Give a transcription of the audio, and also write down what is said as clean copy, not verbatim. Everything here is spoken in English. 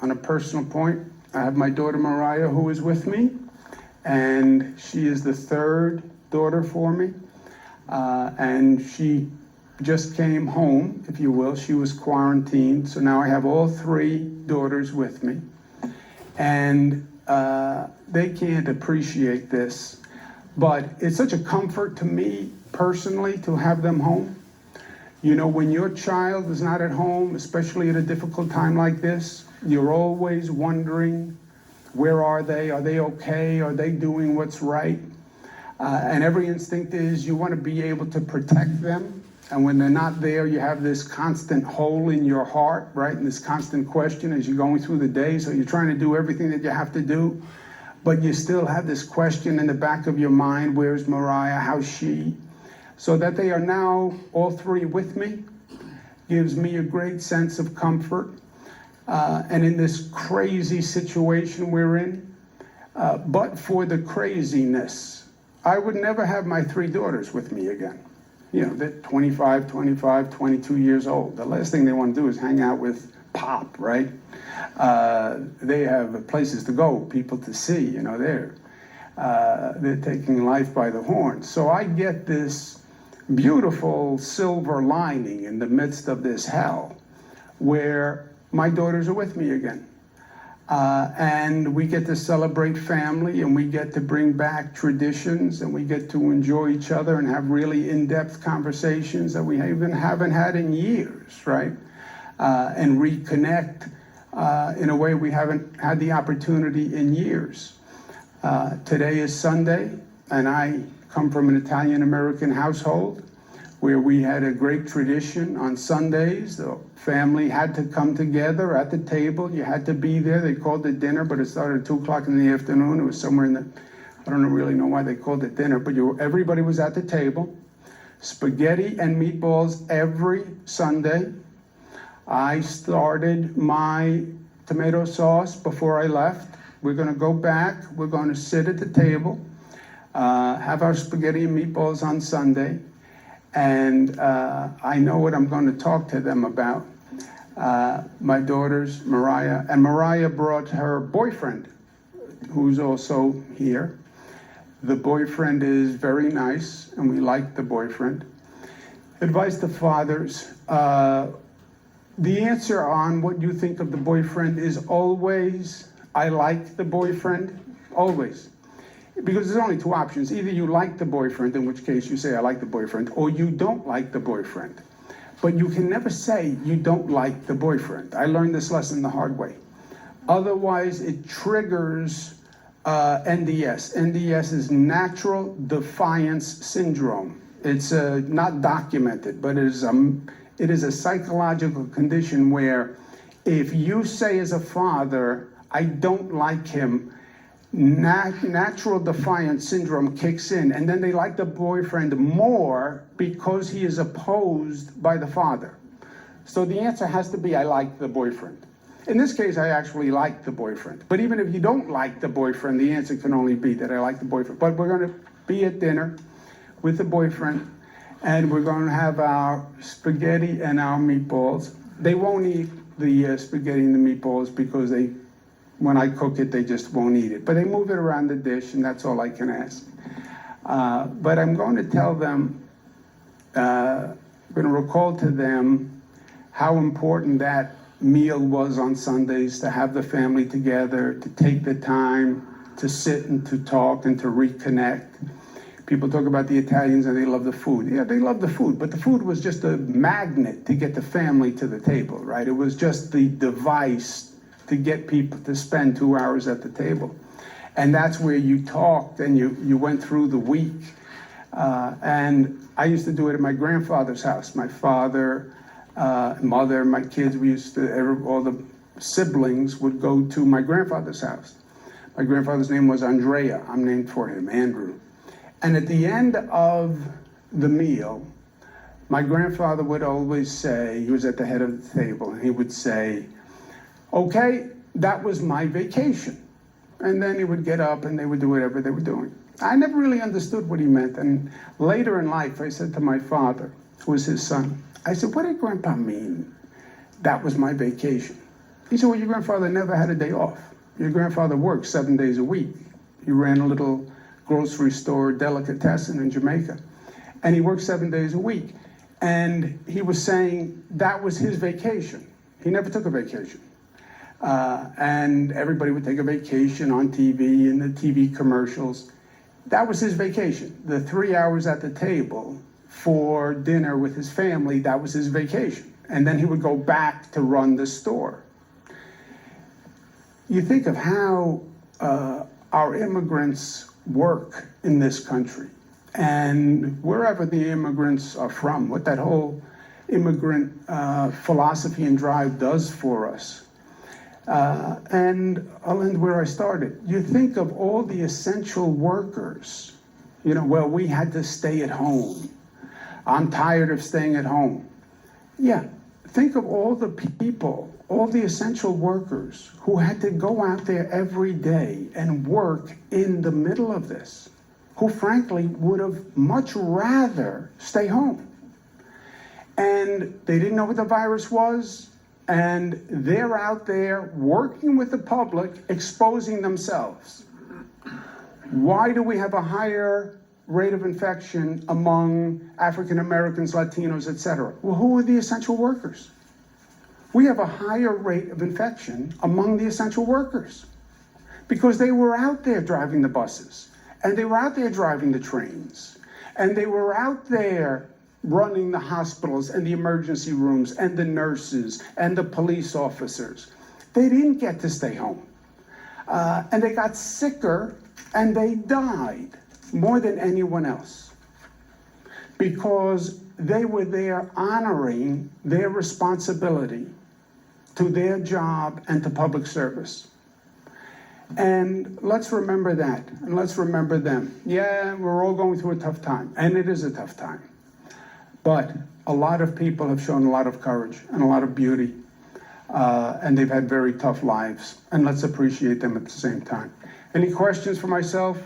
on a personal point, I have my daughter Mariah, who is with me, and she is the third daughter for me. And she just came home, if you will. She was quarantined, so now I have all three daughters with me. And they can't appreciate this, but it's such a comfort to me personally to have them home. You know, when your child is not at home, especially at a difficult time like this, you're always wondering, where are they? Are they okay? Are they doing what's right? And every instinct is you want to be able to protect them. And when they're not there, you have this constant hole in your heart, right? And this constant question as you're going through the day. So you're trying to do everything that you have to do, but you still have this question in the back of your mind, where's Mariah? How's she? So that they are now all three with me gives me a great sense of comfort. And in this crazy situation we're in, but for the craziness, I would never have my three daughters with me again. You know, they're 25, 22 years old. The last thing they want to do is hang out with Pop, right? They have places to go, people to see, you know, they're taking life by the horns. So I get this beautiful silver lining in the midst of this hell where my daughters are with me again. And we get to celebrate family, and we get to bring back traditions, and we get to enjoy each other and have really in-depth conversations that we even haven't had in years, right? And reconnect in a way we haven't had the opportunity in years. Today is Sunday, and I come from an Italian-American household where we had a great tradition on Sundays. The family had to come together at the table. You had to be there. They called it dinner, but it started at 2 o'clock in the afternoon. It was somewhere in the, I don't really know why they called it dinner, but everybody was at the table. Spaghetti and meatballs every Sunday. I started my tomato sauce before I left. We're gonna go back. We're gonna sit at the table, have our spaghetti and meatballs on Sunday. And I know what I'm going to talk to them about. My daughters, Mariah, and Mariah brought her boyfriend, who's also here. The boyfriend is very nice, and we like the boyfriend. Advice to fathers, the answer on what you think of the boyfriend is always, I like the boyfriend, always. Because there's only two options. Either you like the boyfriend, in which case you say, I like the boyfriend, or you don't like the boyfriend. But you can never say you don't like the boyfriend. I learned this lesson the hard way. Otherwise, it triggers NDS. NDS is natural defiance syndrome. It's not documented, but it is a psychological condition where if you say as a father, I don't like him, natural defiance syndrome kicks in, and then they like the boyfriend more because he is opposed by the father. So the answer has to be, I like the boyfriend. In this case, I actually like the boyfriend. But even if you don't like the boyfriend, the answer can only be that I like the boyfriend. But we're going to be at dinner with the boyfriend, and we're going to have our spaghetti and our meatballs. They won't eat the spaghetti and the meatballs because when I cook it, they just won't eat it. But they move it around the dish, and that's all I can ask. But I'm going to tell them, I'm going to recall to them how important that meal was on Sundays, to have the family together, to take the time to sit and to talk and to reconnect. People talk about the Italians and they love the food. Yeah, they love the food, but the food was just a magnet to get the family to the table, right? It was just the device to get people to spend 2 hours at the table. And that's where you talked and you went through the week. And I used to do it at my grandfather's house. My father, mother, my kids, all the siblings would go to my grandfather's house. My grandfather's name was Andrea. I'm named for him, Andrew. And at the end of the meal, my grandfather would always say, he was at the head of the table, and he would say, okay, that was my vacation. And then he would get up and they would do whatever they were doing. I never really understood what he meant. And later in life, I said to my father, who was his son, I said, what did Grandpa mean? That was my vacation. He said, well, your grandfather never had a day off. Your grandfather worked 7 days a week. He ran a little grocery store delicatessen in Jamaica, and he worked 7 days a week. And he was saying that was his vacation. He never took a vacation. And everybody would take a vacation on TV in the TV commercials. That was his vacation. The 3 hours at the table for dinner with his family, that was his vacation. And then he would go back to run the store. You think of how our immigrants work in this country, and wherever the immigrants are from, what that whole immigrant philosophy and drive does for us. And I'll end where I started. You think of all the essential workers, well, we had to stay at home. I'm tired of staying at home. Yeah, think of all the people, all the essential workers who had to go out there every day and work in the middle of this, who frankly would have much rather stay home. And they didn't know what the virus was, and they're out there working with the public, exposing themselves. Why do we have a higher rate of infection among African Americans, Latinos, etc.? Well, who are the essential workers? We have a higher rate of infection among the essential workers because they were out there driving the buses, and they were out there driving the trains, and they were out there running the hospitals and the emergency rooms and the nurses and the police officers. They didn't get to stay home. And they got sicker and they died more than anyone else because they were there honoring their responsibility to their job and to public service. And let's remember that, and let's remember them. Yeah, we're all going through a tough time, and it is a tough time. But a lot of people have shown a lot of courage and a lot of beauty, and they've had very tough lives, and let's appreciate them at the same time. Any questions for myself?